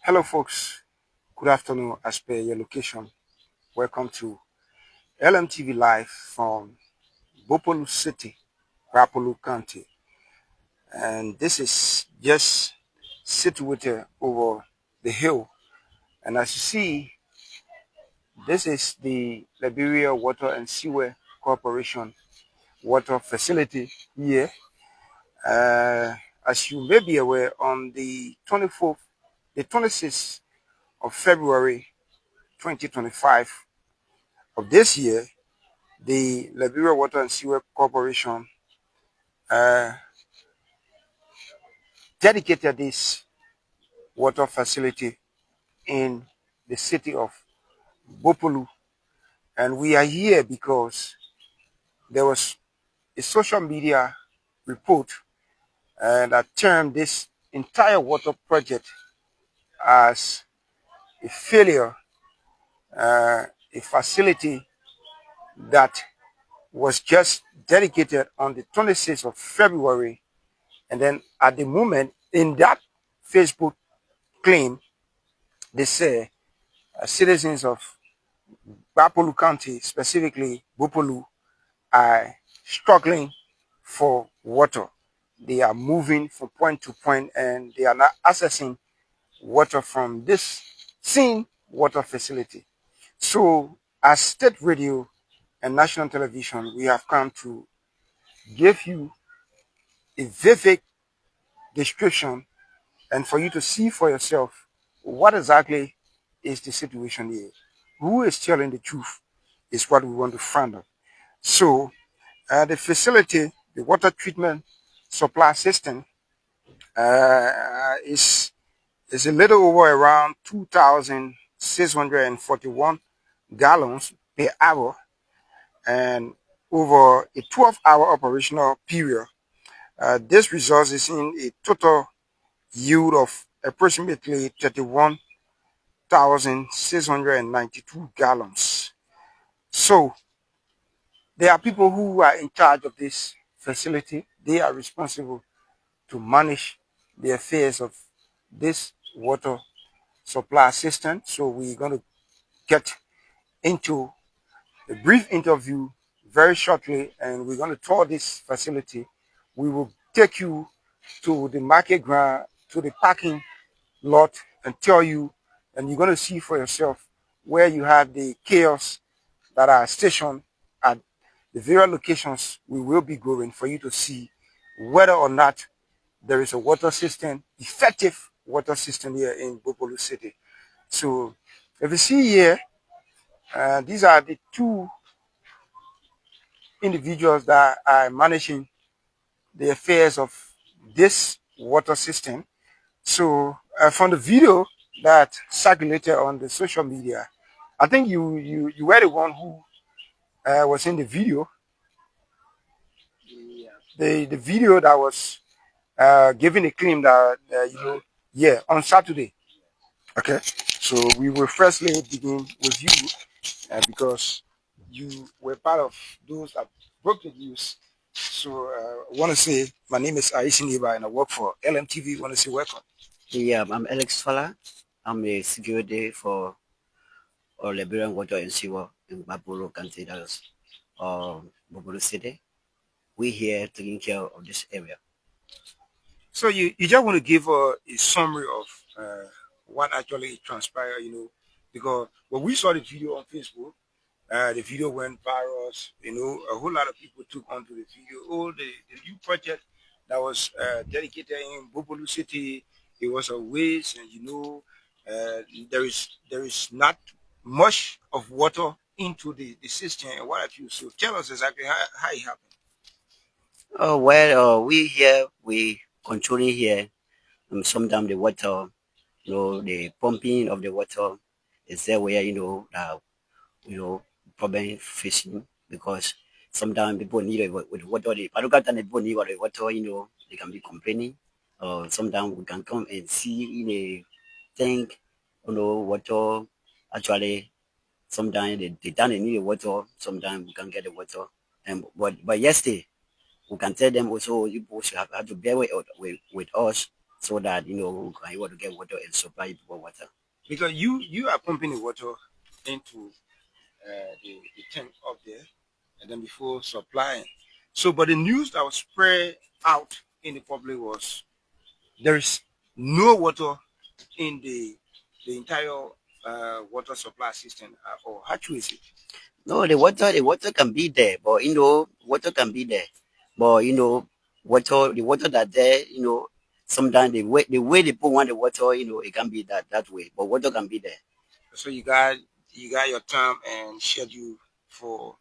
Hello, folks. Good afternoon, as per your location. Welcome to LMTV Live from Bopolu City, Gbarpolu County. And this is just situated over the hill. And as you see, this is the Liberia Water and Sewer Corporation water facility here. As you may be aware, on the 24th, the 26th of February 2025 of this year, the Liberia Water and Sewer Corporation uh, dedicated this water facility in the city of Bopolu. And we are here because there was a social media report that termed this entire water project as a failure, a facility that was just dedicated on the 26th of February. And then at the moment, in that Facebook claim, they say citizens of Bopolu County, specifically Bopolu, are struggling for water. They are moving from point to point and they are not accessing water from this same water facility. So, as state radio and national television, we have come to give you a vivid description and for you to see for yourself what exactly is the situation here. Who is telling the truth is what we want to find out. So, the facility, the water treatment supply system, is a little over around 2,641 gallons per hour, and over a 12-hour operational period. This results in a total yield of approximately 31,692 gallons. So there are people who are in charge of this facility. They are responsible to manage the affairs of this water supply system. So we're going to get into a brief interview very shortly, and we're going to tour this facility. We will take you to the market ground, to the parking lot, and tell you, and you're going to see for yourself where you have the chaos that are stationed at the various locations we will be going for you to see whether or not there is a water system, effective water system here in Bopolu City. So if you see here, these are the two individuals that are managing the affairs of this water system. So from the video that circulated on the social media, I think you were the one who was in the video. The video that was giving a claim that yeah, on Saturday. Okay, so we will firstly begin with you because you were part of those that broke the news. So I want to say my name is Aisha Neba and I work for LMTV. I want to say welcome. Yeah, I'm Alex Fala. I'm a security for Liberian Water and Sewer in Bopolu County, that's Bopolu City. We here taking care of this area. So you just want to give a summary of what actually transpired, because when we saw the video on Facebook, the video went viral. A whole lot of people took onto the video. Oh, the new project that was dedicated in Bopolu City, it was a waste, and there is not much of water into the system and what have you. So tell us exactly how it happened. We here, we controlling here, sometimes the water, the pumping of the water is there where, you know, problem facing because sometimes people need it with water. I look at people need water, they can be complaining. Sometimes we can come and see in a tank, water. Actually, sometimes they don't need the water. Sometimes we can get the water. And but yesterday we can tell them also you both have to bear with us so that we can able to get water and supply people water. Because you are pumping the water into the tank up there, and then before supplying. So, but the news that was spread out in the public was there is no water in the entire water supply system, or how true is it? No, the water can be there, but water can be there, but the water that there, sometimes the way they put on the water, it can be that way, but water can be there. So you got your time and schedule for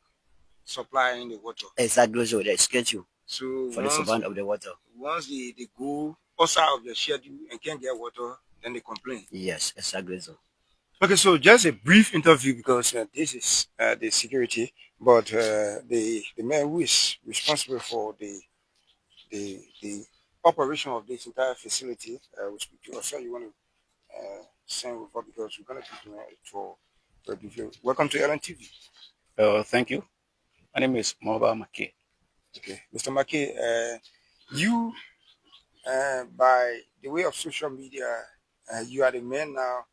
supplying the water. Exactly, so the schedule So for the supply of the water. once they go outside of the schedule and can't get water, then they complain. Yes, exactly so. Okay, so just a brief interview because this is the security, but the man who is responsible for the operation of this entire facility will speak to us. So you want to send with us because we're going to be doing it for a review. Welcome to LNTV. Thank you. My name is Moba Maki. Okay, Mr. Maki, you by the way of social media, you are the man now.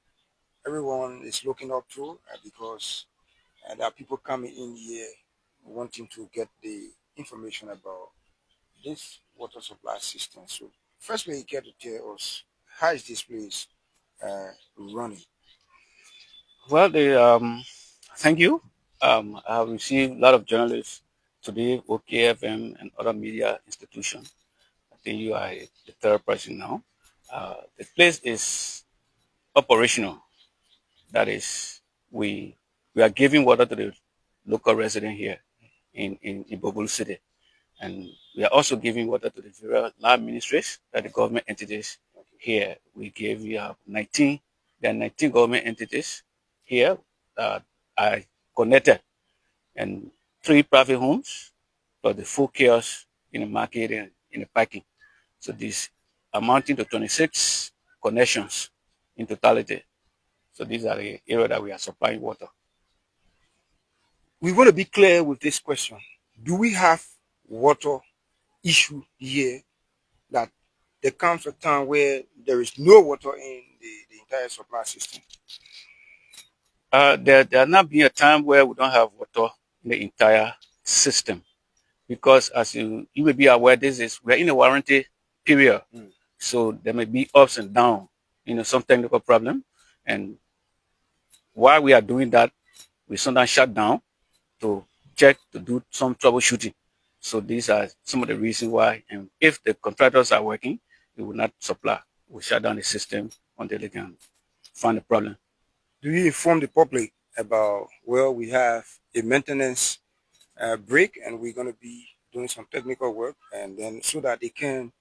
Everyone is looking up to because there are people coming in here wanting to get the information about this water supply system. So, firstly, you get to tell us how is this place running? Well, thank you. I have received a lot of journalists today, OKFM and other media institutions. I think you are the third person now. The place is operational. That is, we are giving water to the local resident here in Bopolu City. And we are also giving water to the various land ministries that the government entities here. We have 19, there are 19 government entities here that are connected, and 3 private homes, plus the 4 kiosks in the market and in the parking. So this amounting to 26 connections in totality. So these are the area that we are supplying water. We want to be clear with this question. Do we have water issue here that there comes a time where there is no water in the entire supply system? There has not been a time where we don't have water in the entire system, because as you may be aware, we're in a warranty period, so there may be ups and downs, some technical problem, and while we are doing that, we sometimes shut down to check to do some troubleshooting. So these are some of the reasons why, and if the contractors are working, we will not supply. We shut down the system until they can find the problem. Do you inform the public about, well, we have a maintenance break and we're going to be doing some technical work, and then so that they can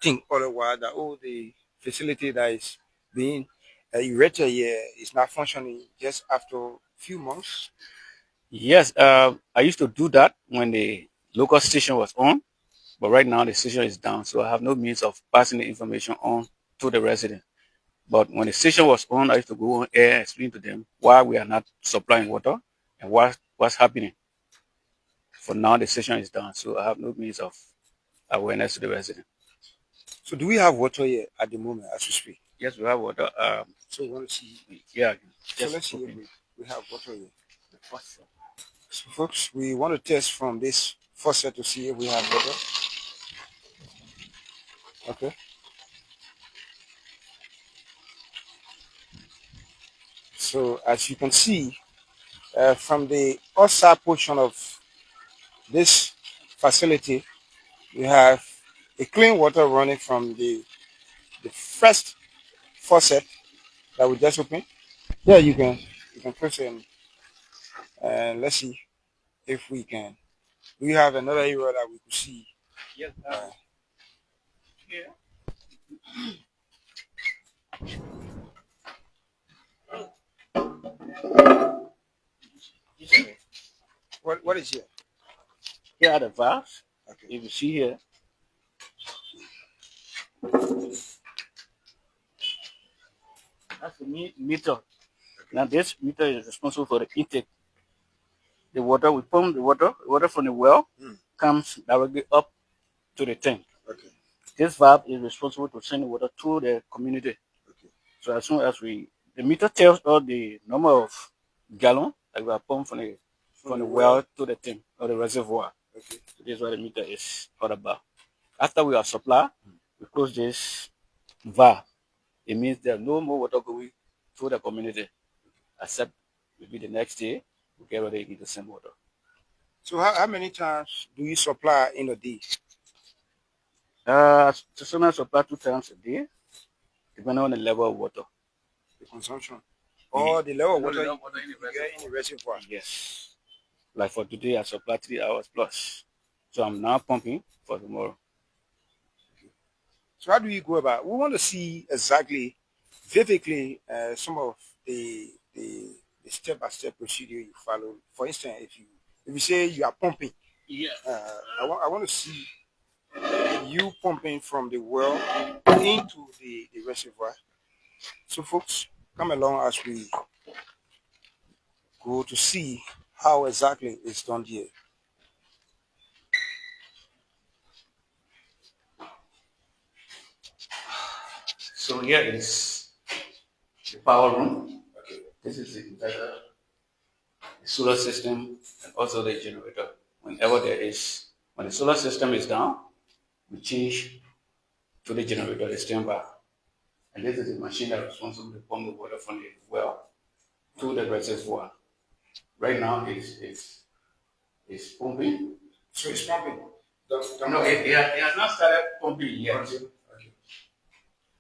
think otherwise that, oh, the facility that is being erected here is not functioning just after a few months? Yes, I used to do that when the local station was on, but right now the station is down, so I have no means of passing the information on to the resident. But when the station was on, I used to go on air and explain to them why we are not supplying water and what's happening. For now, the station is down, so I have no means of awareness to the resident. So do we have water here at the moment as we speak? Yes, we have water. So we want to see. Yeah. So let's see if we have water here. So folks, we want to test from this faucet to see if we have water. Okay. So as you can see, from the outside portion of this facility, we have a clean water running from the first faucet that we just opened. Yeah, you can press it and let's see if we can. We have another area that we could see. Yes. Here. What is here? Here are the valves. Okay. If you see here, that's the meter. Now this meter is responsible for the intake. The water we pump, the water from the well comes directly up to the tank. Okay. this valve is responsible to send water to the community. Okay. So as soon as the meter tells us the number of gallon that we are pumping from the well to the thing or the reservoir. Okay. So this is what the meter is all about. After we are supply, we close this valve. It means there's no more water going to the community, except maybe the next day we get ready to send water. So how many times do you supply in a day? Sometimes supply 2 times a day, depending on the level of water. The consumption. Or the level of water, in you get in the reservoir. Yes. Like for today, I supply 3 hours plus. So I'm now pumping for tomorrow. So how do you go about? We want to see exactly, vividly, some of the step-by-step procedure you follow. For instance, if you say you are pumping, Yeah. I want to see you pumping from the well into the reservoir. So folks, come along as we go to see how exactly it's done here. So here is the power room. Okay. This is the inverter, the solar system, and also the generator. When the solar system is down, we change to the generator, the standby. And this is the machine that is responsible to pump the water from the well to the reservoir. Right now, it's pumping. So it's pumping. No, it has not started pumping yet. Okay.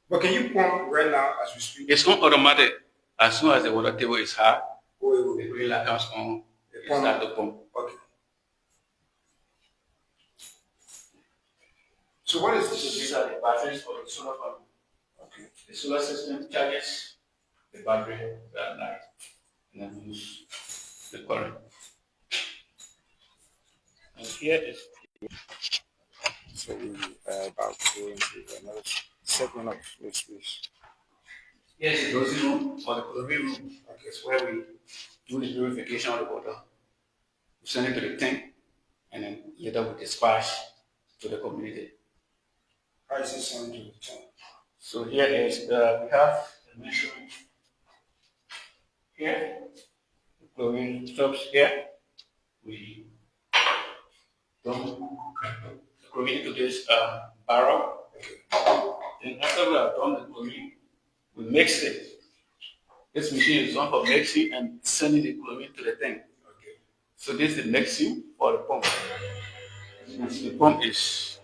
But can you pump right now as we speak? It's on automatic. As soon as the water table is high, the green light comes on, it starts to pump. Okay. So what is this? So these are the batteries for the solar panel. Okay. The solar system charges the battery at night and then use the current. And here is so we about to go into another segment of this space. Here's the dosing room or the chlorine room. Okay, it's where we do the purification of the water. We send it to the tank and then later we dispatch to the community. How is it sent to the tank? So here is we have the measurement here. The chlorine stops here. We dump the chlorine into this barrel. Then after we have done the chlorine, we mix it. This machine is on for mixing and sending the chlorine to the tank. Okay. So this is the mixing for the pump. Since the pump is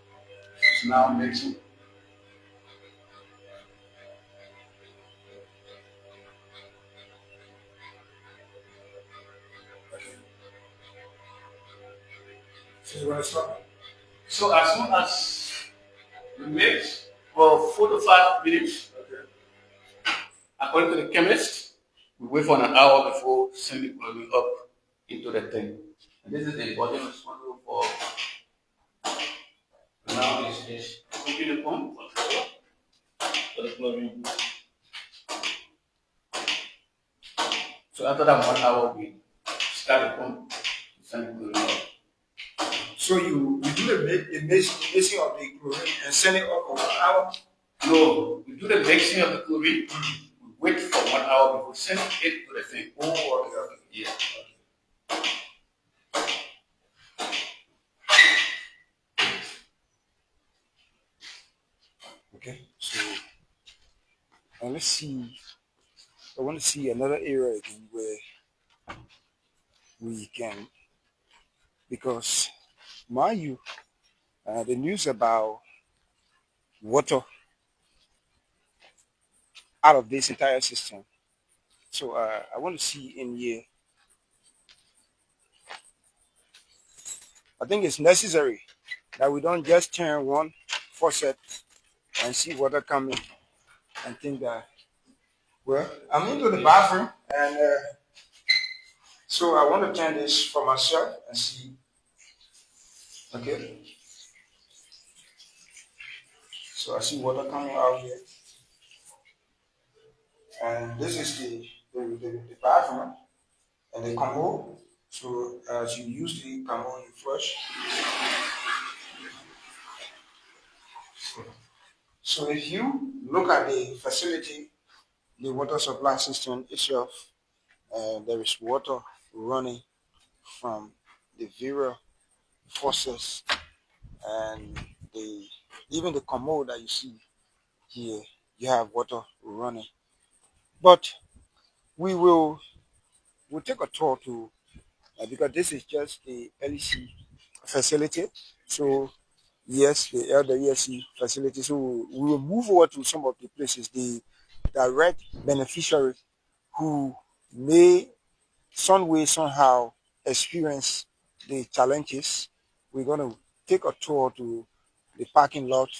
now mixing. So you want to stop? So as soon as we mix for 4 to 5 minutes, according to the chemist, we wait for an hour before sending chlorine up into the tank. And this is the body responsible for now is pumping the pump for the chlorine. So after that 1 hour, we start the pump, send the chlorine up. So you do the mixing of the chlorine and send it up for 1 hour? No, we do the mixing of the chlorine. We wait for 1 hour before sending it to the thing. Oh, okay. Yeah. Okay. So let's see. I want to see another area again where we can, because mind you, the news about water out of this entire system. So I want to see in here. I think it's necessary that we don't just turn one faucet and see water coming and think that, well, I'm into the bathroom and so I want to turn this for myself and see. Okay. So I see water coming out here. And this is the bathroom and the commode. So as you use the commode, you flush. So if you look at the facility, the water supply system itself, there is water running from the various forces, and the even the commode that you see here, you have water running. But we will we'll take a tour to because this is just the LEC facility. So yes, the LWSC facility. So we will move over to some of the places, the direct beneficiary who may some way somehow experience the challenges. We're going to take a tour to the parking lot,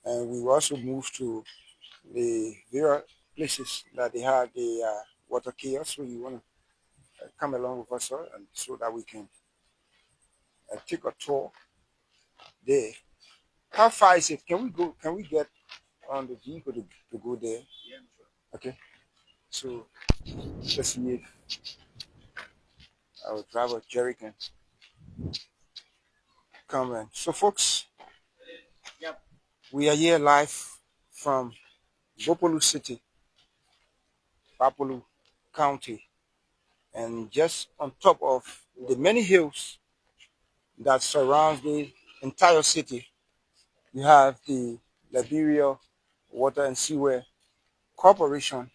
and we will also move to the various places that they have the water chaos. So you want to come along with us, sir, and so that we can take a tour there. How far is it? Can we go? Can we get on the vehicle to go there? Okay. So let's see if our driver Jerry can come in. So folks, we are here live from Bopolu City, Bopolu County, and just on top of the many hills that surround the entire city, you have the Liberia Water and Sewer Corporation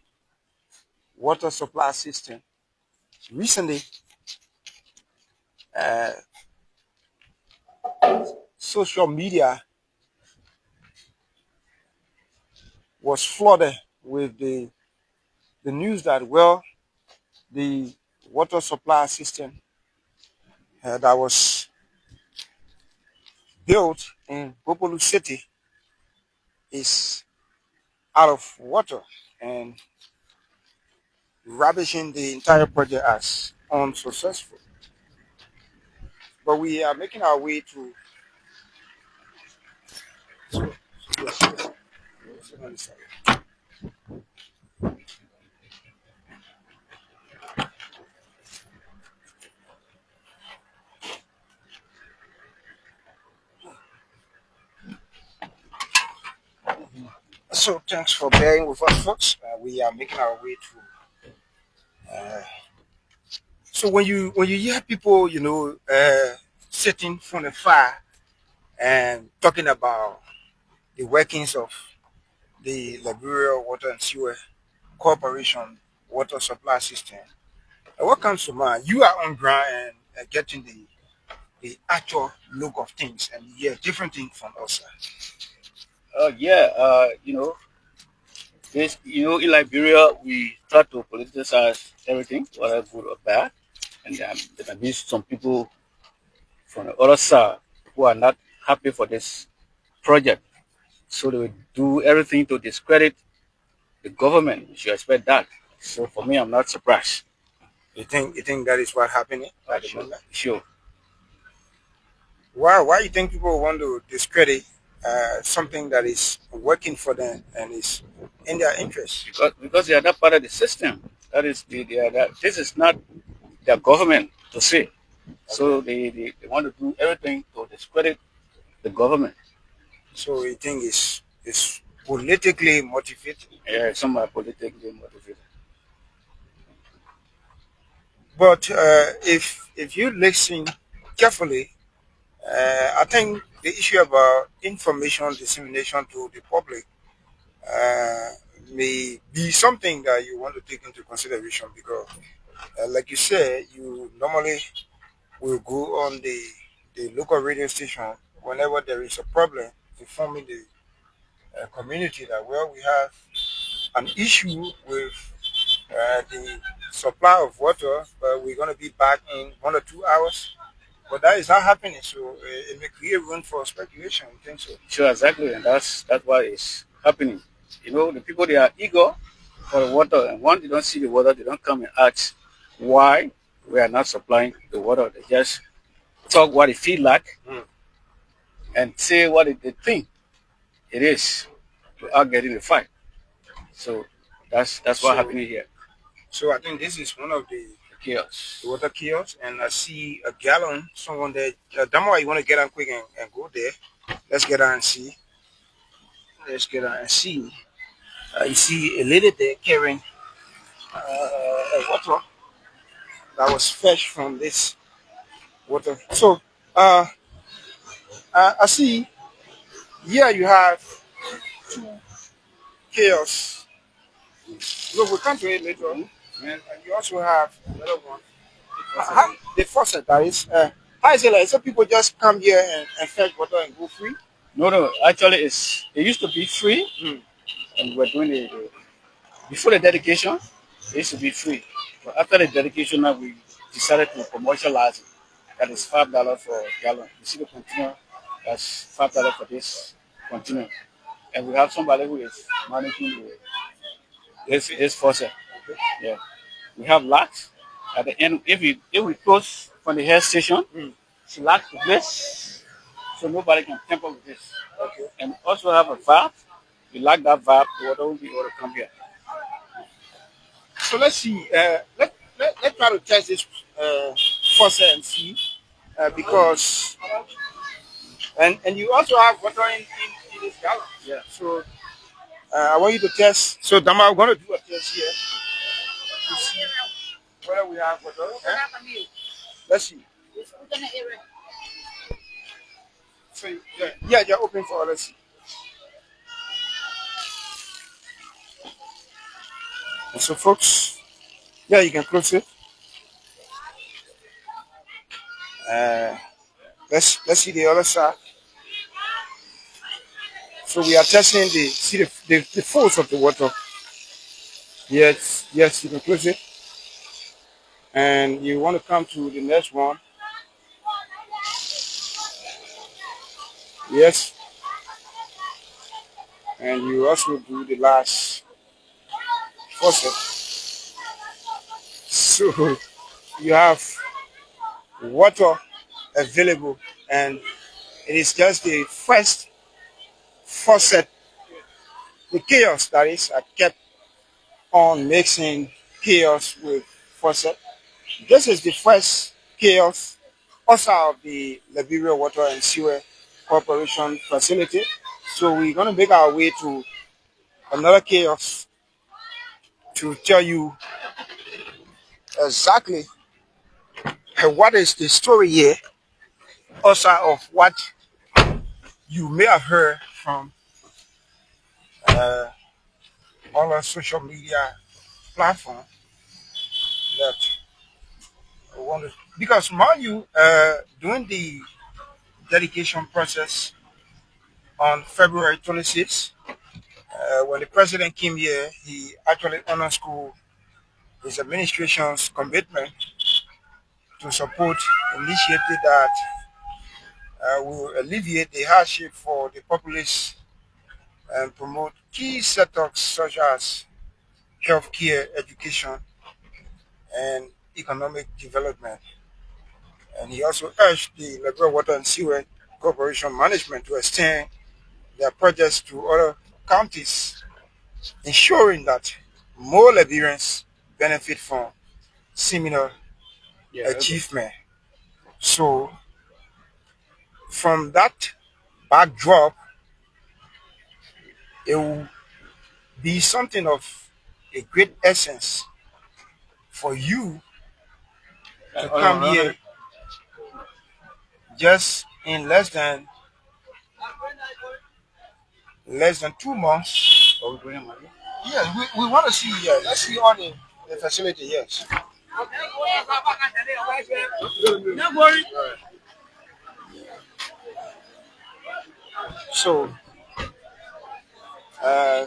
water supply system. Recently, uh, social media was flooded with the news that, well, the water supply system that was built in Bopolu City is out of water and ravaging the entire project as unsuccessful. But we are making our way to. So thanks for bearing with us, folks. We are making our way to. So when you hear people, sitting from the fire and talking about the workings of the Liberia Water and Sewer Corporation water supply system, what comes to mind? You are on ground and getting the actual look of things and hear different things from outside. Yeah, this, in Liberia, we try to politicize everything, whether good or bad. And there may be some people from the other side who are not happy for this project. So they will do everything to discredit the government. You should expect that. So for me, I'm not surprised. You think that is what happening at the Sure, moment? sure. Why you think people want to discredit something that is working for them and is in their interest? Because they are not part of the system. That is they are that, this is not their government to say. So Okay. they want to do everything to discredit the government. So you think it's politically motivated? Yeah, some are politically motivated. But if you listen carefully, I think the issue about information dissemination to the public uh, may be something that you want to take into consideration because, like you said, you normally will go on the local radio station whenever there is a problem, informing the community that, well, we have an issue with the supply of water, but we're going to be back in 1 or 2 hours. But that is not happening, so it may create room for speculation. I think so. Sure, exactly, and that's what is happening. The people they are eager for the water, and once they don't see the water, they don't come and ask why we are not supplying the water. They just talk what they feel like Mm. and say what they think it is without getting the fight. So that's what So, happening here. so I think this is one of The chaos. the water kiosks, and I see a gallon. Someone there. Damo, you want to get on quick and go there? Let's get on and see. Let's get on and see. You see a lady there carrying water that was fetched from this water. So uh, I see here you have chaos. Look, we'll come to it later on. And you also have another one. The faucet, that is. How is it like? So people just come here and fetch water and go free? No, no. Actually, it used to be free, and we're doing it before the dedication. It used to be free, but after the dedication, now we decided to commercialize it. That is $5 for a gallon. You see the container. That's $5 for this container, and we have somebody who is managing this faucet. Yeah, we have locks at the end. If we close from the head station, she locks the place so nobody can tamper with this. Okay. And also have a valve. You lock that valve, the water will be able to come here. So let's see. Let's try to test this faucet and see. Because and you also have water in this gallon. Yeah. So I want you to test. So Dama, I'm going to do a test here to see whether we have water. Let's see. So yeah, you're open for let's see. And so folks, yeah, you can close it. Uh, let's see the other side. So we are testing the force of the water. Yes, you can close it. And you want to come to the next one. Yes. And you also do the last faucet. So you have water available, and it is just the first faucet, the chaos that is. I kept on mixing chaos with faucet. This is the first chaos also of the Liberia Water and Sewer Corporation facility. So we're going to make our way to another chaos to tell you exactly what is the story here, also of what you may have heard from all our social media platform that I want to, because mind you, during the dedication process on February 26th, when the president came here, he actually underscored his administration's commitment to support initiatives that will alleviate the hardship for the populace and promote key sectors such as healthcare, education, and economic development. And he also urged the Liberia Water and Sewer Corporation management to extend their projects to other counties, ensuring that more Liberians benefit from similar achievement. So, from that backdrop, it will be something of a great essence for you to come here just in less than 2 months. Yeah, we want to see. Yeah, let's see all the facility. Yes. So, uh,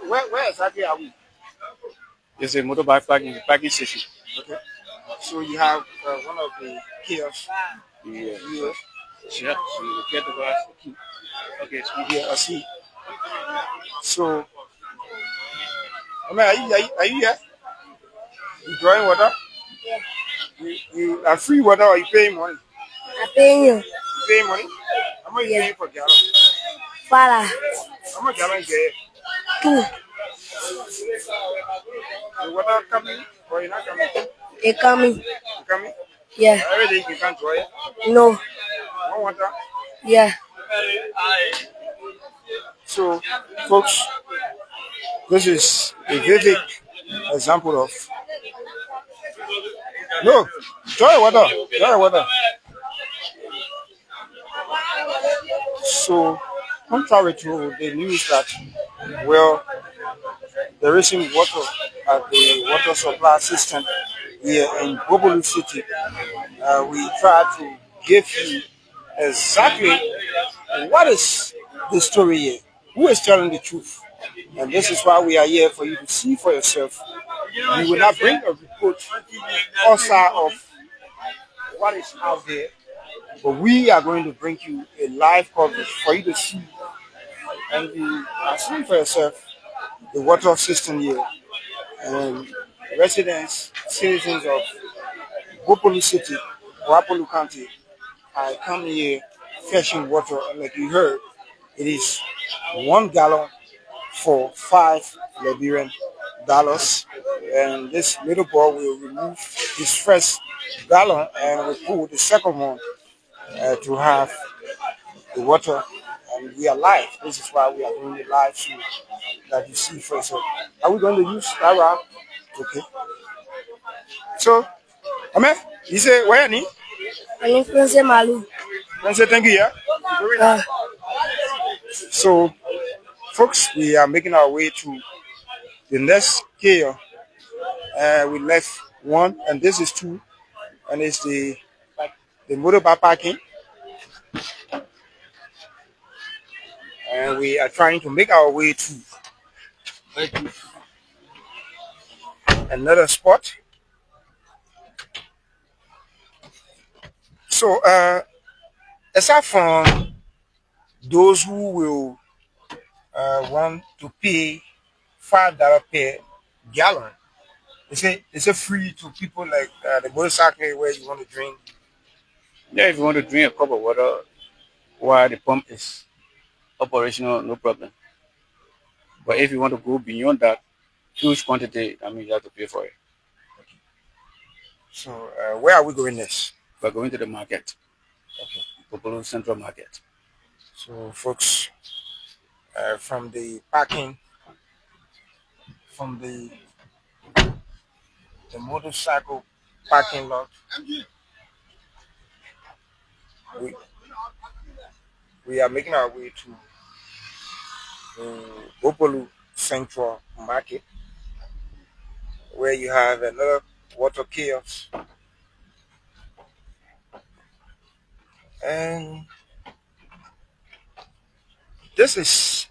where exactly are we? It's a motorbike parking station. Okay. So you have one of the kiosks. Yeah. Here. Yeah. So you get the glass. Okay. Yeah, I see. So, I mean, are you here? You drawing water? You are free water or you paying money? I pay you. You paying money? How much you paying for gallon? Para. How much gallon is there? 2. The water coming or you're not coming? They coming. You coming? Yeah. Every day you can't draw it? No. One water? Yeah. So, folks, this is a vivid example of no joy water, joy water. So, contrary to the news that well, there isn't water at the water supply system here in Bopolu City, we try to give you exactly what is the story here, who is telling the truth, and this is why we are here for you to see for yourself. We will not bring a report outside of what is out there, but we are going to bring you a live coverage for you to see, and you are seeing for yourself the water system here and residents, citizens of Bopolu City, Gbarpolu County, I come here fetching water, and like you heard, it is 1 gallon for $5 Liberian, and this little boy will remove his first gallon and will pull the second one to have the water. And we are live. This is why we are doing the live show that you see first. So, are we going to use that route? Okay. So, Amen. You say where any? Ani Prince Malu. I say thank you, yeah. Uh, So, folks, we are making our way to the next scale. We left one, and this is two, and it's the motorbike parking, and we are trying to make our way to another spot. So, aside from those who will want to pay $5 per gallon, it's a free to people like the motorcycle where you want to drink. Yeah, if you want to drink a cup of water while the pump is operational, no problem. But if you want to go beyond that huge quantity, I mean, you have to pay for it. So, where are we going next? We're going to the market, Okay. Bopolu Central Market. So, folks, from the parking, from the motorcycle parking lot, we, we are making our way to Bopolu Central Market, where you have another water kiosk, and this is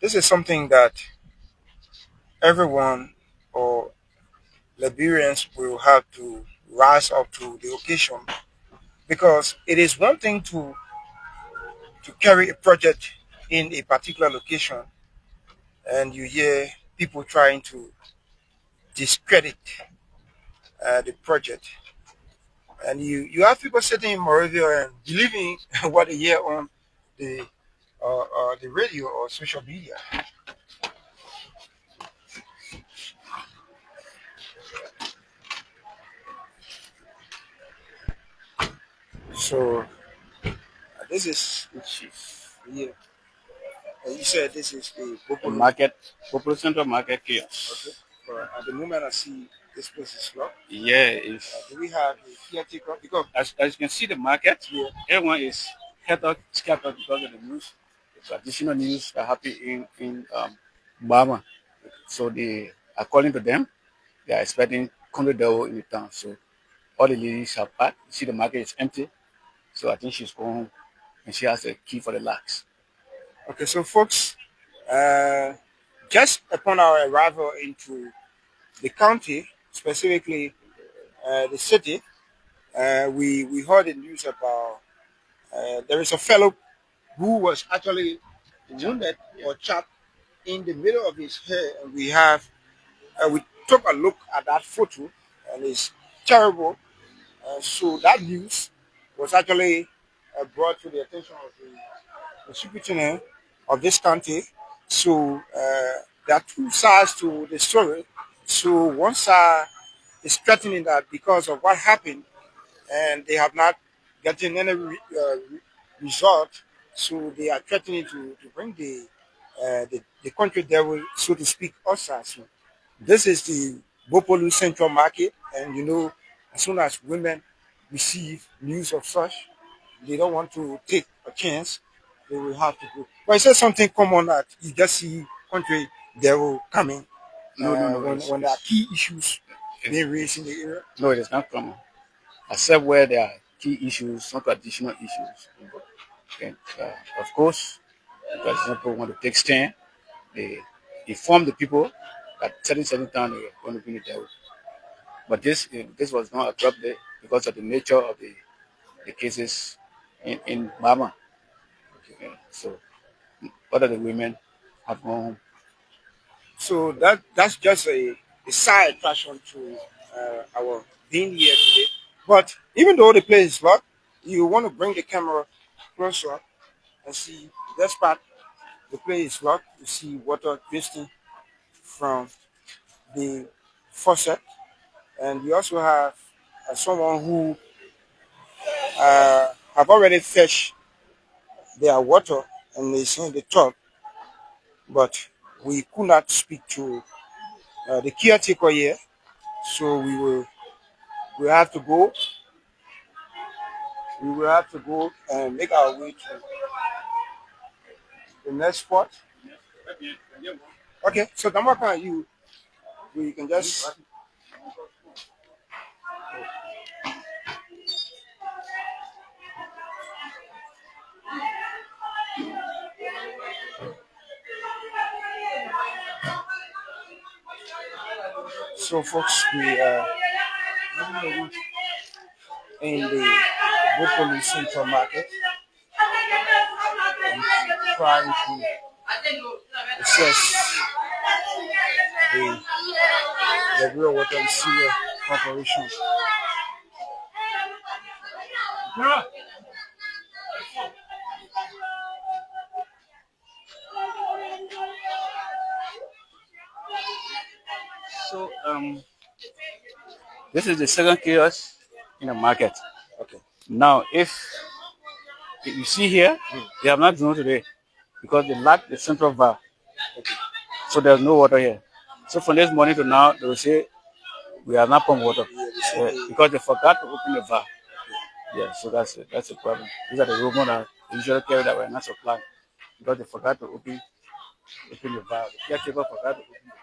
this is something that everyone or Liberians will have to rise up to the occasion, because it is one thing to carry a project in a particular location, and you hear people trying to discredit the project, and you have people sitting in Moravia and believing what they hear on the the radio or social media. So this is yeah. You said this is the The Bopolu. market, Bopolu Central Market kiosk. Okay. At the moment, I see this place is locked. Yeah, if Do we have a caretaker? Because as you can see the market, yeah. everyone is scattered because of the news, the traditional news that happened in Bama. So they, according to them, they are expecting Congo in the town. So all the ladies have packed. You see the market is empty. So I think she's going home and she has a key for the locks. Okay, so folks, uh, just upon our arrival into the county, specifically the city, we heard the news about there is a fellow who was actually wounded or chopped in the middle of his hair, and we took a look at that photo, and it's terrible. So that news was actually brought to the attention of the superintendent of this county. So there are two sides to the story. So one side is threatening that because of what happened, and they have not gotten any result. So they are threatening to bring the country devil, so to speak, outside. So this is the Bopolu Central Market, and as soon as women receive news of such, they don't want to take a chance. They will have to go. But is there something common that you just see country devil coming No. when there are key issues being raised in the area? No, it is not common. Except where there are key issues, some traditional issues. And, of course, the traditional people want to take stand. They inform the people that certain time they are going to bring it there. But this was not abruptly because of the nature of the cases in Mama. Okay. So other the women have gone home. So that's just a side attraction to our being here today. But even though the place is locked, you want to bring the camera closer and see this part. The place is locked. You see water dripping from the faucet, and we also have someone who have already fetched their water and is in the tub, but we could not speak to the caretaker here, so we have to go. We will have to go and make our way to the next spot. Okay, so Damaka, we can just. So, folks, we are in the Bopolu Central Market and trying to assess the, the Real Water and Sewer Corporation. So this is the second chaos in the market. Okay. Now, if you see here, they have not drawn today because they lack the central valve. So there's no water here. So from this morning to now, they will say we are not pumping water because they forgot to open the valve. Yeah, so that's it. That's the problem. These are the rumors that the usual carrier that were not supplying because they forgot to open the valve. The caretaker forgot to open the valve.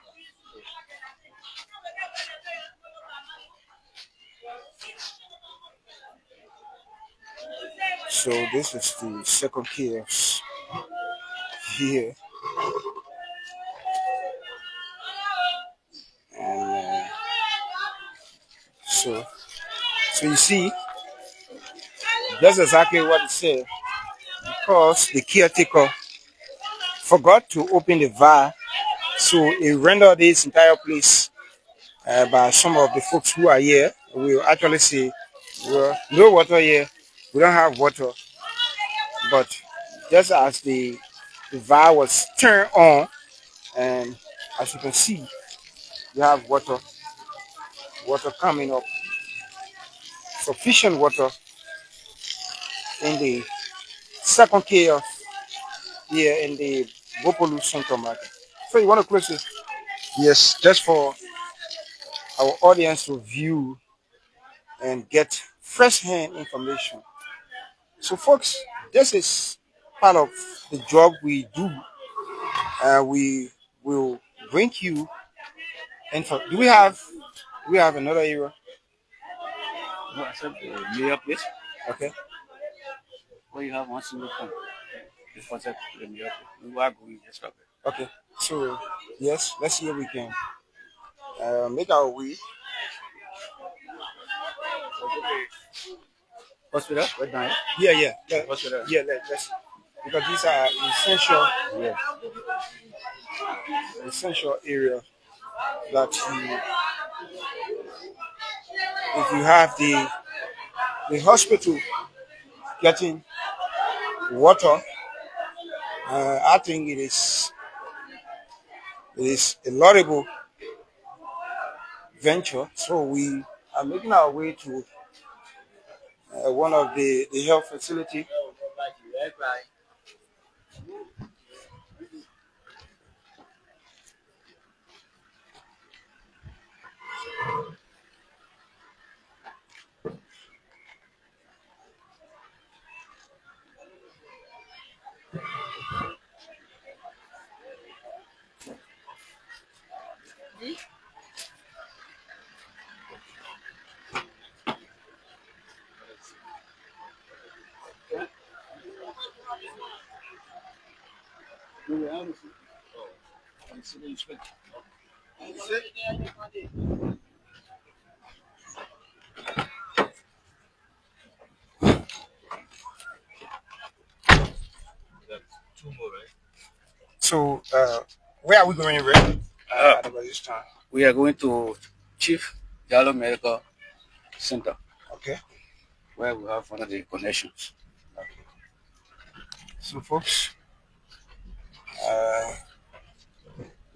So this is the second chaos here, and so you see, that's exactly what it said. Because the caretaker forgot to open the valve, so it rendered this entire place by some of the folks who are here will actually say, well, no water here, we don't have water. But just as the valve was turned on, and as you can see, you have water coming up, sufficient water in the second chaos here in the Bopolu Central Market. So you want to close it? Yes, just for our audience to view and get first-hand information. So, folks, this is part of the job we do. We will bring you info. Do we have another area? No, I said the mayor place Okay. where you have one single pump. The faucet to the mayor place. We are going just up there. Okay. So, yes, let's see if we can make our way. Hospital, right now. Yeah. Hospital. Yeah. Let's because these are essential, Yeah. essential area that if you have the hospital getting water, I think it is a laudable venture. So we are making our way to one of the health facility So, where are we going, Red? At this time? We are going to Chief Diallo Medical Center. Okay. Where we have one of the connections. Okay. So, folks,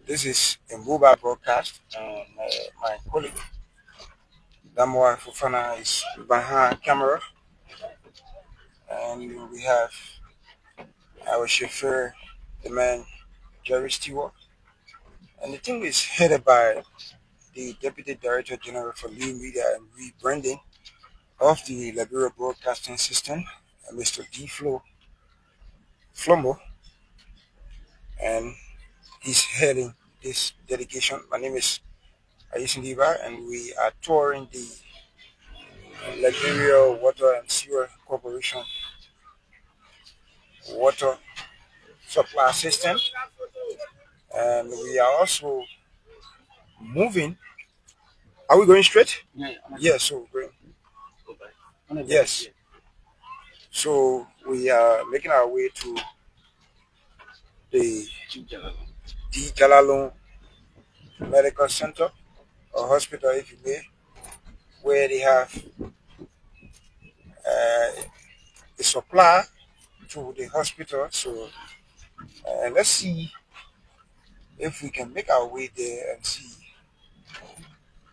this is a mobile broadcast, and my colleague Damoa Fufana is behind camera, and we have our chauffeur, the man Jerry Stewart, and the team is headed by the Deputy Director General for New Media and Rebranding of the Liberia Broadcasting System, Mr. D. Flomo, and he's heading this delegation. My name is Ayisin Diba, and we are touring the Liberia Water and Sewer Corporation water supply system, and we are also moving. Are we going straight? Yes, so we're going. Yes. So we are making our way to the D. Jalalong Medical Center or hospital, if you may, where they have a supply to the hospital. So let's see if we can make our way there and see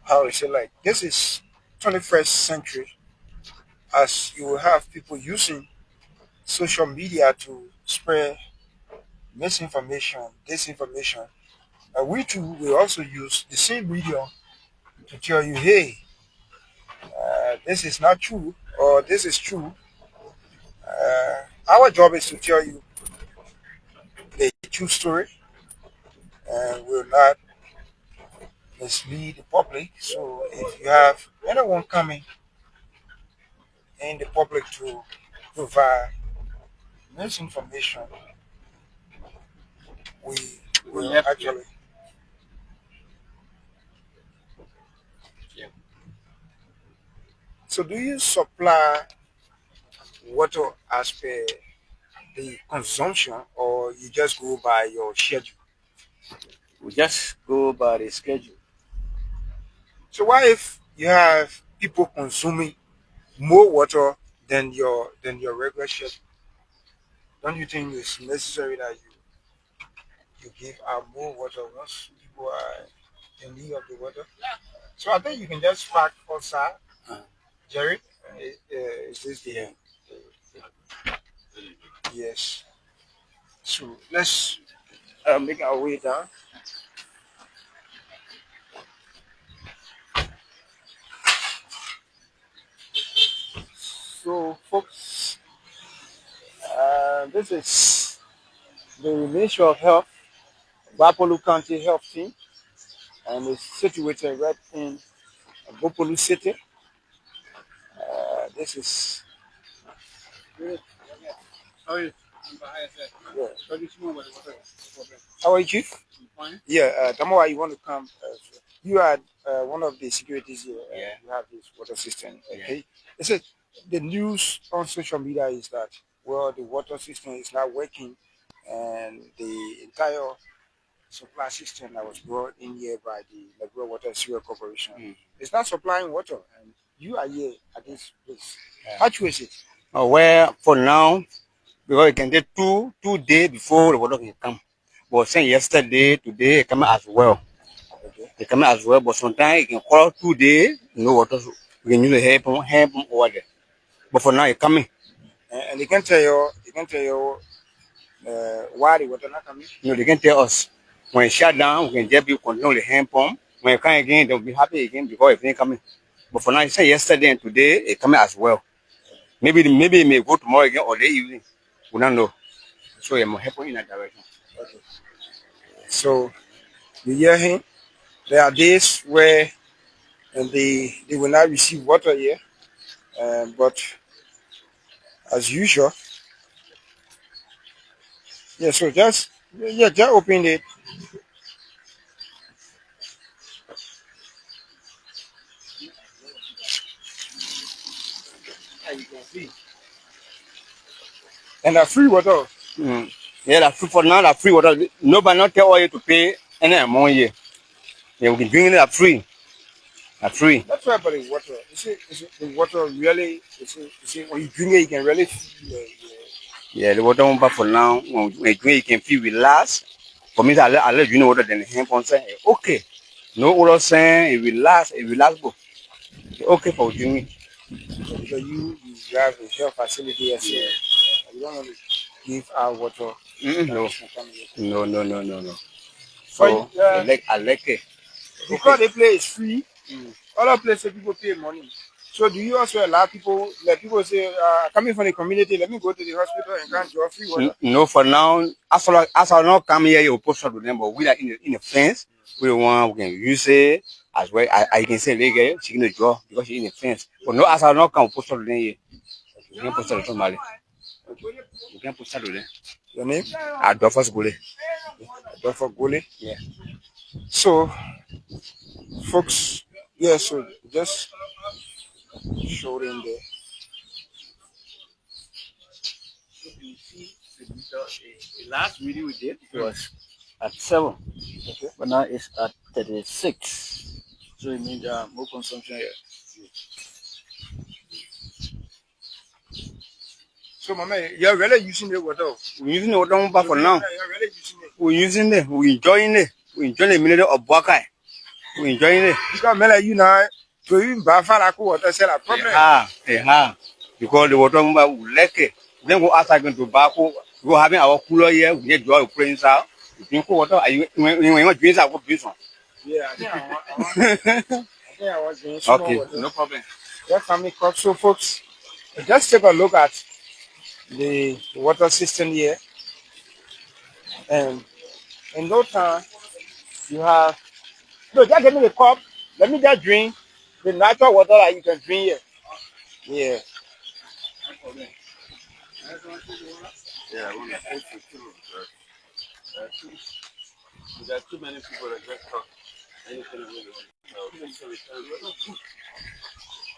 how is it like. This is 21st century, as you will have people using social media to spread misinformation, disinformation. We too will also use the same medium to tell you, hey, this is not true or this is true. Our job is to tell you the true story and will not mislead the public. So if you have anyone coming in the public to provide misinformation, we will actually. So do you supply water as per the consumption, or you just go by your schedule? We just go by the schedule. So what if you have people consuming more water than your regular schedule? Don't you think it's necessary that you give out more water once people are in need of the water? So I think you can just park outside, Jerry. Is this the end? Yes. So let's make our way down. So, folks, this is the Ministry of Health, Bopolu County Health Team, and it's situated right in Bopolu City. This is. How are you? How are you, Chief? Fine. Yeah, Tamoa, you want to come? You are one of the securities here. You have this water system. Okay. They said the news on social media is that, well, the water system is not working, and the entire supply system that was brought in here by the Liberia Water and Sewer Corporation is not supplying water, and you are here at this place. How true is it? Where for now, because it can take two days before the water can come. But since yesterday, today it coming as well. Okay. It coming as well, but sometimes it can call 2 days, no water. We can use the help over there. But for now it's coming. And they can tell you why the water not coming. You know, they can tell us when it shut down, we can just be continue the hand pump. When it come again, they'll be happy again because it ain't coming. But for now, since yesterday and today, it coming as well. Maybe it may go tomorrow again or the evening. We don't know. So I'm helping in that direction. Okay. So you hear him? There are days where they will not receive water here, but as usual, yeah. So just open it, and you can see, and a free water. Mm. Yeah, that free for now. That free water. Nobody not tell you to pay any amount here. Yeah, we can drink it that free. That free. That's why about the water. You see, the water really. You see, when you drink it, you can really feel. Yeah, the water one for now. When you drink, you can feel relaxed. For me, I let you know water than him say okay. No water saying it relax, Go. Okay for drinking. Because you have a health facility here, so you don't want to give out water. No. No. But So I like it. because Okay. the place is free, other places people pay money. So do you also allow people, like people say, coming from the community, let me go to the hospital and can't draw free water? No, for now, as I not come here, you post to them, but we are in the fence. We can use it as well. I can say later she can draw because she's in the fence. But no, as I not come post to them here, we can post to somebody. We can post to them. Your name? I draw first goal. Dr. Gole. Yeah. So, folks, yeah, so just show them there. The last video we did was at 7, Okay. but now it's at 36. So it means more consumption here. So, Mama, you're really using the water. We're using the water for now. You're really using it. We're using it. We're enjoying it. We're enjoying the minute of Buckeye. We're enjoying it. Because, man, you know, to even buy water, say a problem. Because the water we like it. Then go outside going to Bopolu. We go having our cooler here. We get dry plains out. We drink water. When you drink out, drink some. Yeah, I think I was doing some Okay, water. no problem. Yeah, family crop. So, folks, just take a look at the water system here. And in no time, you have. No, just give me the cup. Let me just drink the natural water that you can drink here. Yeah. Yeah, I want to post it too. There are too many people that just talk.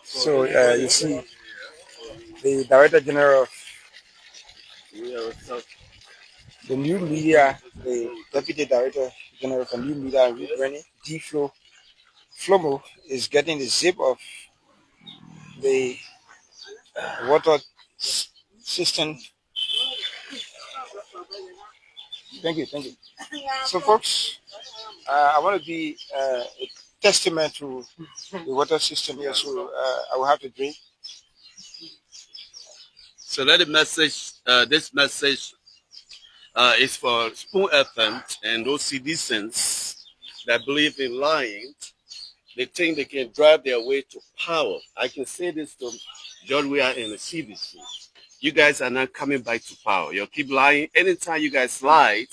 So, you see, the Director General of the new media, the Deputy Director General of the new media and rebranding, D. Flomo, is getting the zip of the water system. Thank you. So, folks, I want to be a testament to the water system here, so I will have to drink. So let the message, this message is for Spoon FM and those citizens that believe in lying. They think they can drive their way to power. I can say this to John, we are in the CDC. You guys are not coming back to power. You'll keep lying. Anytime you guys lie,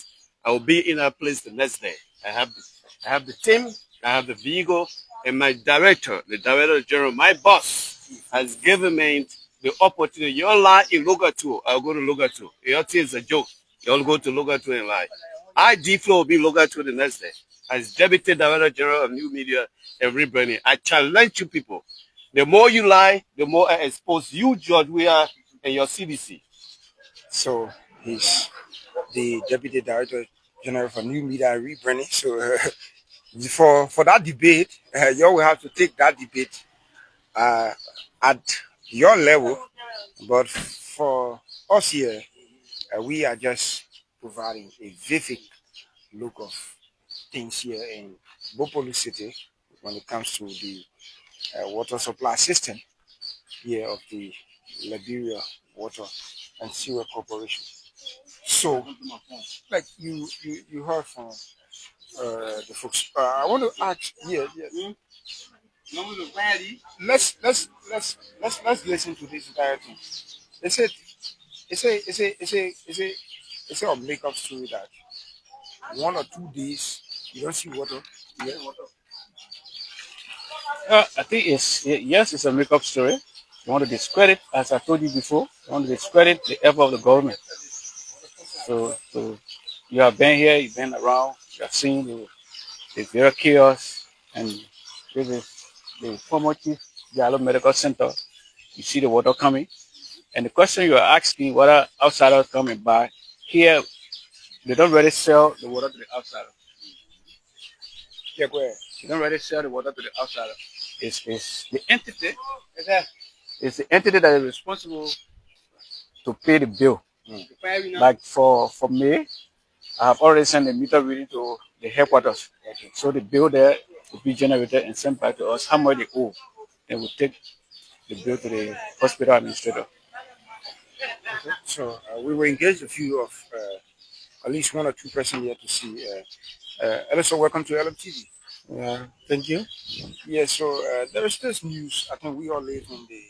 I will be in that place the next day. I have the team, I have the vehicle, and my director, the director general, my boss, has given me the opportunity. You'll lie in Logatu, I'll go to Logatu. Your thing is a joke. You'll go to Logatu and lie. I, D-Flow, will be Logatu the next day. As Deputy Director General of New Media and Rebranding, I challenge you people. The more you lie, the more I expose you, George, we are, and your CDC. So he's the Deputy Director General for New Media and Rebranding. So for that debate, you will have to take that debate at your level. But for us here, we are just providing a vivid look of things here in Bopolu City when it comes to the water supply system here of the Liberia Water and Sewer Corporation. So, like you heard from the folks, I want to ask. Yeah. Let's listen to this entire thing. They said it's a make-up story that 1 or 2 days you don't see water. Yeah. I think yes, it's a make-up story. You want to discredit, as I told you before, you want to discredit the effort of the government. So you have been here, you've been around, you have seen the very chaos, and this is the former chief Diallo Medical Center. You see the water coming, and the question you are asking whether outsiders come and buy here, they don't really sell the water to the outsider. Yeah, go ahead. They don't really sell the water to the outsider. It's the entity. It's the entity that is responsible to pay the bill. Like for me, I have already sent the meter reading to the headquarters. So the bill there will be generated and sent back to us how much they owe. Then we take the bill to the hospital administrator. So we will engage a few of at least one or two persons here to see. Also, welcome to LMTV. Thank you. Yeah, so there is this news. I think we all live in the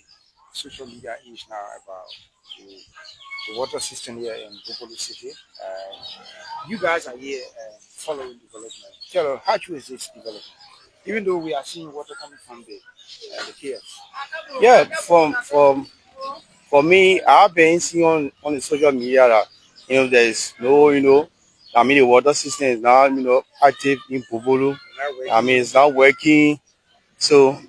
social media age now about the water system here in Bopolu City. You guys are here following development. Tell us, how true is this development? Even though we are seeing water coming from the caves. Yeah, for me, I've been seeing on the social media that there is no I mean the water system is now active in Bopolu. I mean it's not working. So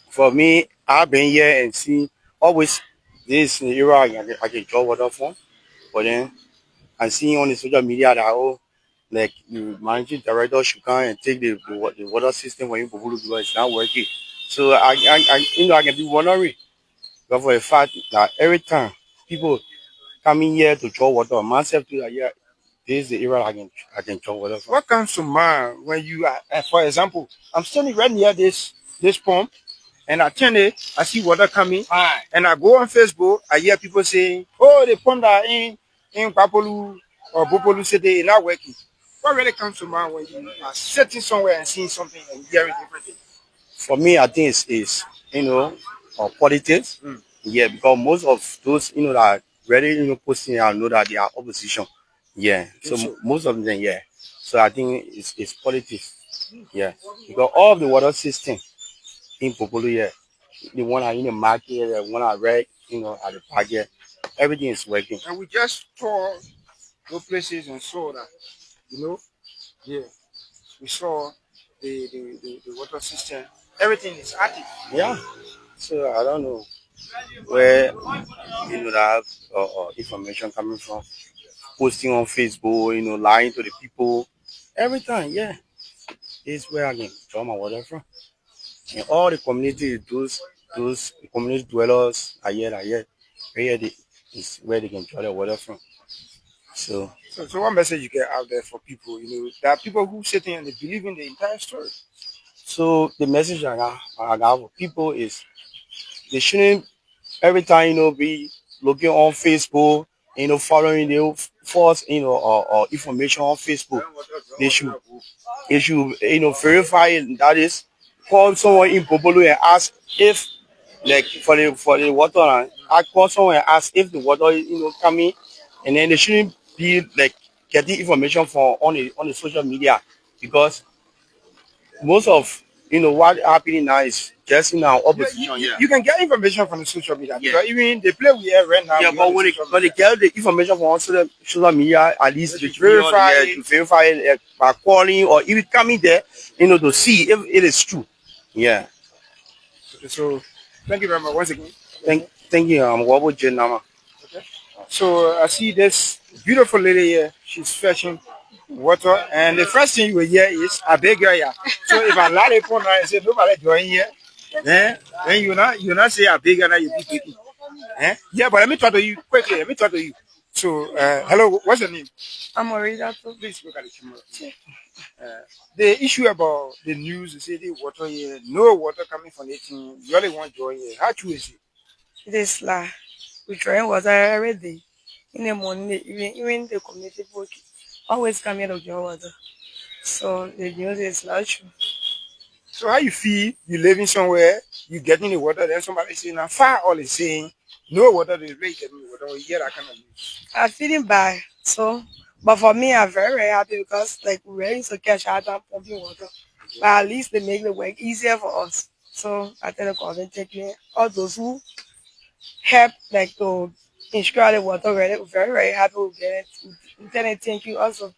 for me, I've been here and see always this era I can draw water from, but then I see on the social media that like the managing director should come and take the water system when you Bopolu because it's not working. So I can be wondering. But for the fact that every time people coming here to draw water, myself too that yeah, this is the area I can draw water from. What comes to mind when you are, for example, I'm standing right near this pump, and I turn it, I see water coming, and I go on Facebook, I hear people saying, "Oh, the pump that in Gbarpolu or Bopolu City is not working." What really comes to mind when you are sitting somewhere and seeing something and hearing different things? For me, I think it's politics. Yeah, because most of those that are really posting, I know that they are opposition. Yeah, so most of them, yeah. So I think it's politics. Yeah, because all of the water system in Bopolu, yeah, the one are in the market, the one are right, at the park, yeah, everything is working. And we just tour those places and saw that, yeah, we saw the water system, everything is active. Yeah. So I don't know where that information coming from. Posting on Facebook, lying to the people. Every time, yeah. This is where I can draw my water from. And all the community, those community dwellers are here, is where they can draw their water from. So So what message you get out there for people? There are people who sit in and they believe in the entire story. So the message I got for people is they shouldn't every time be looking on Facebook, following the false or information on Facebook. They should verify it. That is, call someone in Bopolu and ask if like for the water. I call someone and ask if the water is coming, and then they shouldn't be like getting information from on the social media because most of what happening now is just opposition. You can get information from the social media because even the play we have right now. Yeah, but when they get the information from social media, at least to verify it by calling or even coming there, to see if it is true. Yeah. So thank you very much once again. Thank you. What Nama. Okay. So I see this beautiful lady here. She's fetching water, and the first thing you will hear is "I beg you." So if I lie upon her and say nobody join here, then you not say "I beg you," you be quickly. Yeah, but let me talk to you quickly. Let me talk to you. So hello, what's your name? I'm Orida. Please look at the camera. The issue about the news, you say the water here, no water coming from it. You really want join here. How true is it? It is like we try water every day. In the morning, even the community folk always come here to draw water. So the news is not true. So how you feel? You living somewhere, you getting the water, then somebody saying now far all is saying no water, they really getting the water. You hear that kind of news. I'm feeling bad. So, but for me, I'm very, very happy because like we're ready to catch out and pumping water. But at least they make the work easier for us. So I tell the government take me all those who help like to ensure the water we're very, very happy with it. Lieutenant, thank you also.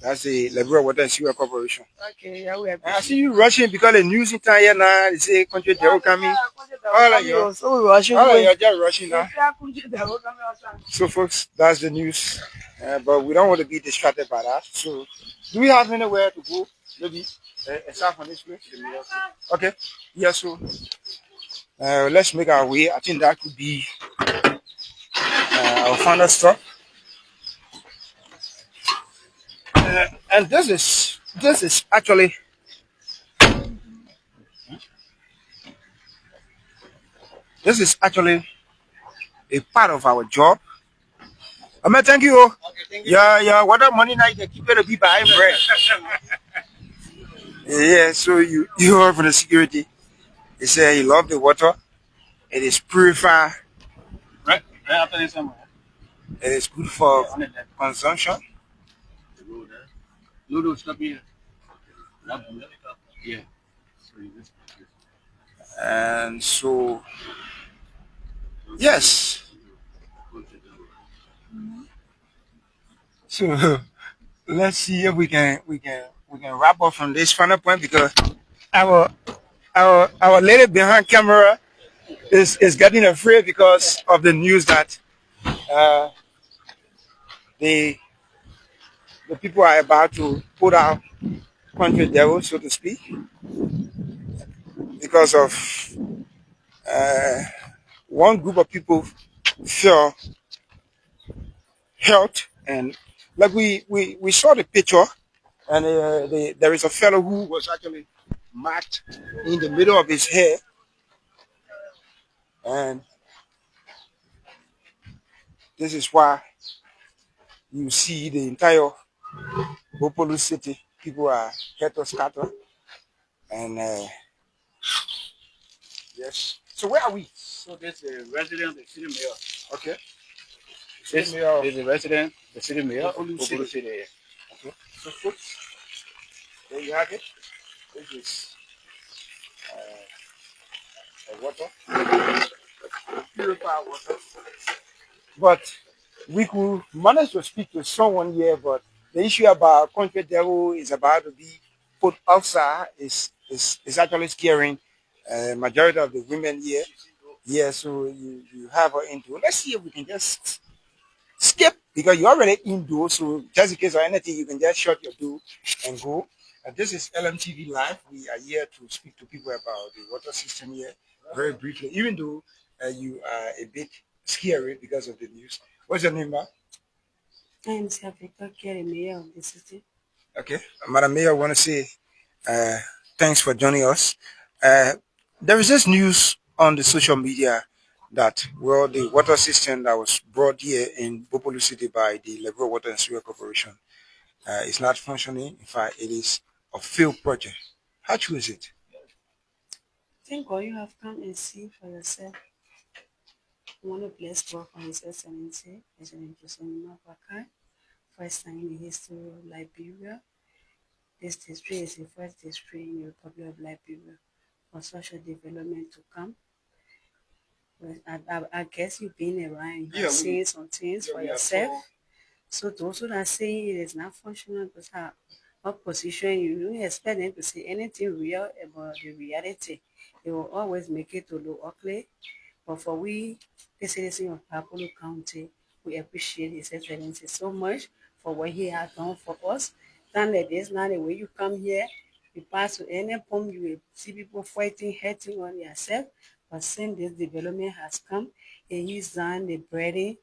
That's the Liberia Water and Sewer Corporation. Okay, yeah, we I see you rushing because the news in town here now. They say country they will coming. All of you, so we rushing. all of you just rushing now. So, folks, that's the news. But we don't want to be distracted by that. So, do we have anywhere to go? Maybe aside from this place. Okay. Yeah. So, let's make our way. I think that could be our final stop. And this is actually a part of our job. I mean, thank you. Okay, thank you. Yeah. What that money now you can keep it to be buying bread. Yeah. So you are for the security. He said he love the water. It is purified. Right after this somewhere. It is good for consumption. Ludo, stop here. Yeah. And so, yes. So let's see if we can wrap up from this final point because our our lady behind camera is getting afraid because of the news that uh, the people are about to put out country devil, so to speak, because of uh, one group of people feel hurt, and like we saw the picture, and there is a fellow who was actually marked in the middle of his hair, and this is why you see the entire Bopolu city people are scatter scatter, and yes. So where are we? So this is a resident, the city mayor. Okay. This is a resident, the city mayor of Bopolu Bopolu City. City. Okay. So folks, there you have it. This is water, purified water. But we could manage to speak to someone here, but the issue about country devil is about to be put outside is actually scaring majority of the women here. Yeah, so you have her into. Let's see if we can just skip because you're already indoors, so just in case of anything, you can just shut your door and go. This is LMTV Live. We are here to speak to people about the water system here very briefly, even though you are a bit scary because of the news. What's your name, ma'am? I am Victor, the mayor of the city. Okay. Madam Mayor, I want to say thanks for joining us. Uh, there is this news on the social media that, well, the water system that was brought here in Bopolu City by the Liberia Water and Sewer Corporation is not functioning. In fact, it is a failed project. How true is it? Thank God you have come and see for yourself. I want to bless God for His Excellency, President Joseph Mapakai. First time in the history of Liberia. This district is the first district in the Republic of Liberia for such a development to come. Well, I guess you've been around, you have seen some things for yourself. So those who are saying it is not functional because what position you don't expect them to say anything real about the reality. They will always make it to look ugly. But for we, the citizens of Bopolu County, we appreciate His Excellency so much for what he has done for us. Than like this, now the way you come here, you pass to any pump, you will see people fighting, hurting on yourself. But since this development has come, and he's done the breeding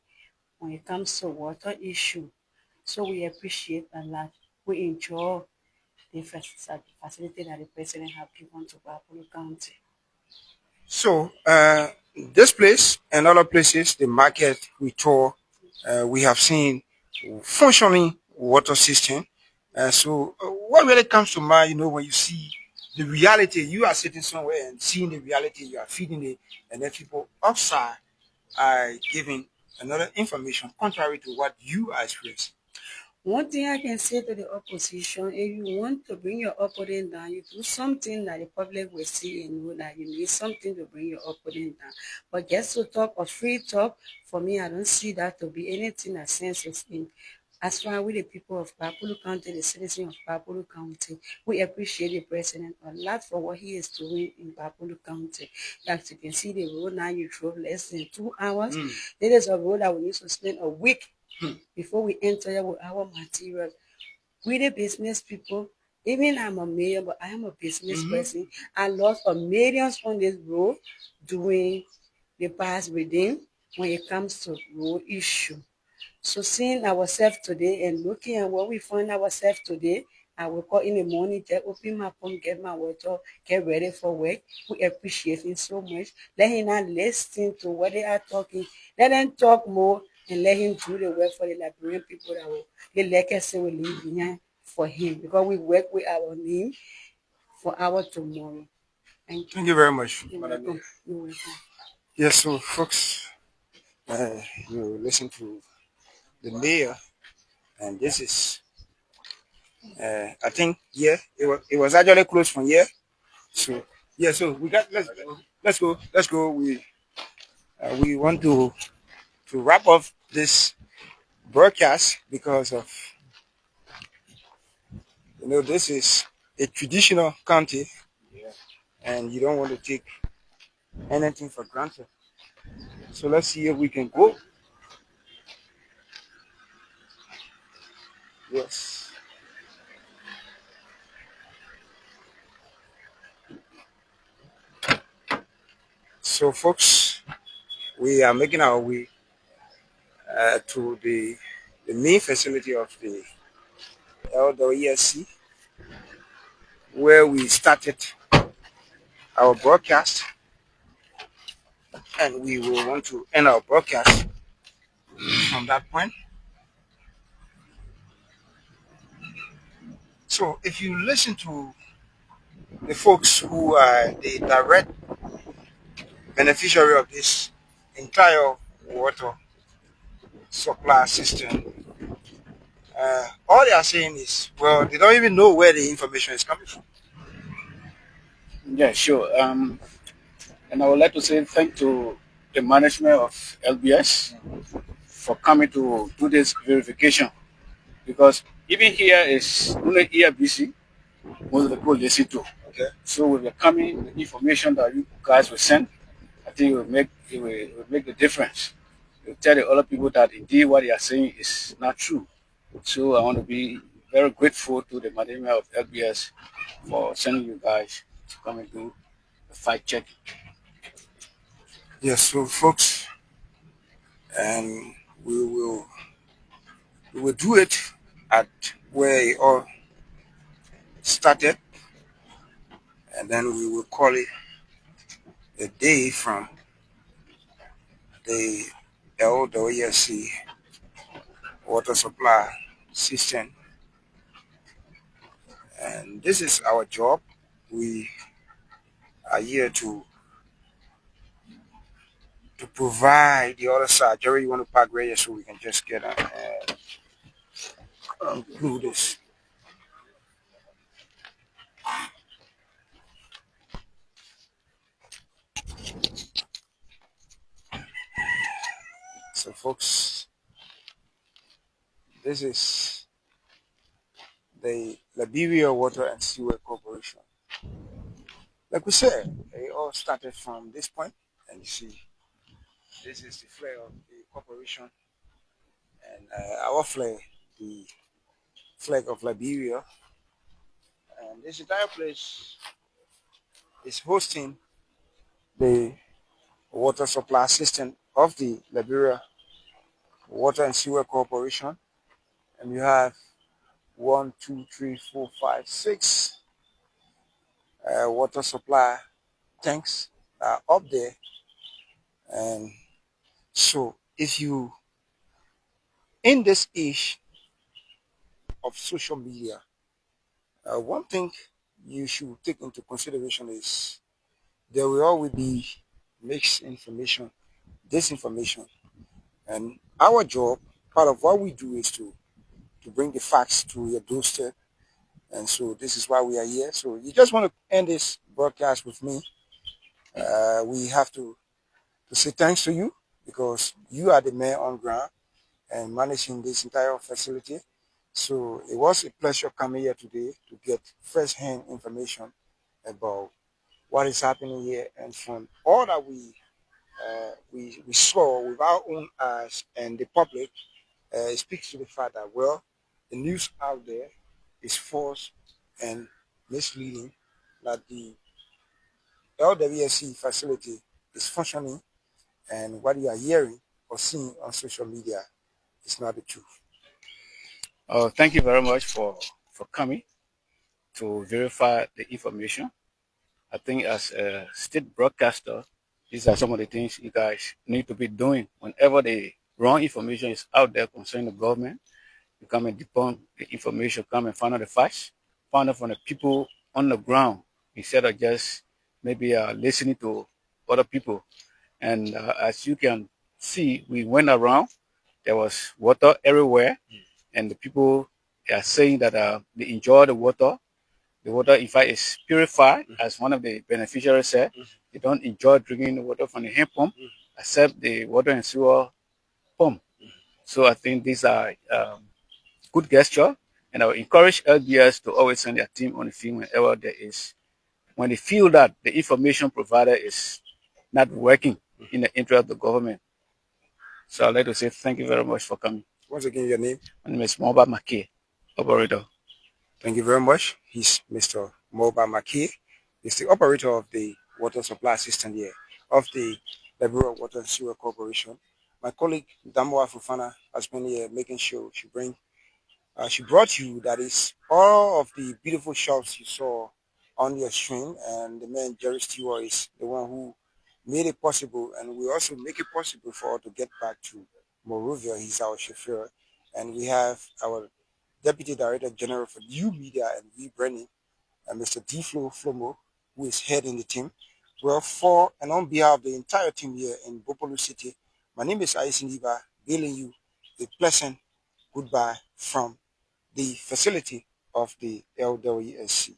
when it comes to water issue. So we appreciate a lot. We enjoy the facility that the president have given to Bopolu County. So, this place and other places, the market we tour, we have seen functioning water system. So, what really comes to mind, when you see the reality, you are sitting somewhere and seeing the reality, you are feeding it, and then people outside are giving another information contrary to what you are experiencing. One thing I can say to the opposition, if you want to bring your opponent down, you do something that the public will see and know that you need something to bring your opponent down. But just to talk or free talk, for me, I don't see that to be anything that sense is in. As far as we the people of Bopolu County, the citizens of Bopolu County, we appreciate the president a lot for what he is doing in Bopolu County. As you can see, the road now you drove less than 2 hours. There is a road that we used to spend a week before we enter here with our materials. We the business people, even I'm a mayor, but I am a business person. I lost a millions on this road during the past reading when it comes to road issue. So seeing ourselves today and looking at what we find ourselves today, I wake up in the morning, just open my phone, get my water, get ready for work. We appreciate him so much. Let him not listen to what they are talking. Let them talk more and let him do the work for the Liberian people that will the legacy will leave behind for him. Because we work with our name for our tomorrow. Thank you. Thank you very much, You're Madam welcome. Mayor. You're welcome. Yes, so folks, you listen to the mayor, and this is, I think, yeah, it was actually close from here. So yeah, so we got let's go. We want to wrap up this broadcast because of this is a traditional county, and you don't want to take anything for granted. So let's see if we can go. Yes. So folks, we are making our way to the main facility of the LWSC, where we started our broadcast, and we will want to end our broadcast from that point. So if you listen to the folks who are the direct beneficiary of this entire water supply system, all they are saying is, well, they don't even know where the information is coming from. Yeah, sure. And I would like to say thank to the management of LBS for coming to do this verification, because even here is only here busy, most of the people listen to. Okay. So with the coming information that you guys will send, I think it will make the difference. It will tell the other people that indeed what they are saying is not true. So I want to be very grateful to the management of LBS for sending you guys to come and do the fact check. Yes, so folks, and we will we will do it at where it all started, and then we will call it a day from the LWSC water supply system. And this is our job. We are here to provide the other side. Jerry, you want to park right here so we can just get and conclude this. So, folks, this is the Liberia Water and Sewer Corporation. Like we said, it all started from this point, and you see, this is the flag of the corporation, and our flag, the flag of Liberia, and this entire place is hosting the water supply system of the Liberia Water and Sewer Corporation, and you have one, two, three, four, five, six water supply tanks up there. And so, if you in this age of social media, one thing you should take into consideration is there will always be mixed information, disinformation, and our job, part of what we do is to to bring the facts to your doorstep. And so this is why we are here. So you just want to end this broadcast with me. We have to say thanks to you because you are the man on ground and managing this entire facility. So it was a pleasure coming here today to get first-hand information about what is happening here, and from all that we saw with our own eyes and the public, it speaks to the fact that, well, the news out there is false and misleading, that the LWSC facility is functioning, and what you are hearing or seeing on social media is not the truth. Thank you very much for coming to verify the information. I think as a state broadcaster, these are some of the things you guys need to be doing. Whenever the wrong information is out there concerning the government, you come and debunk the information, come and find out the facts, find out from the people on the ground instead of just maybe listening to other people. And as you can see, we went around, there was water everywhere, and the people are saying that they enjoy the water. The water, in fact, is purified, as one of the beneficiaries said. They don't enjoy drinking the water from the hand pump, except the water and sewer pump. So I think these are good gesture, and I will encourage LBS to always send their team on the field whenever when they feel that the information provided is not working in the interest of the government. So I'd like to say thank you very much for coming. Once again, your name? My name is Moba Maki, operator. Thank you very much. He's Mr. Moba Maki. He's the operator of the water supply system here of the Liberia Water and Sewer Corporation. My colleague Damoa Fufana has been here making sure she brought you, that is, all of the beautiful shots you saw on your screen, and the man Jerry Stewart is the one who made it possible, and we also make it possible for her to get back to Morovia. He's our chauffeur, and we have our Deputy Director General for New Media and Rebranding, Mr. D. Flomo, who is heading the team. Well, for and on behalf of the entire team here in Bopolu City, my name is Aisin Liba, bidding you a pleasant goodbye from the facility of the LWSC.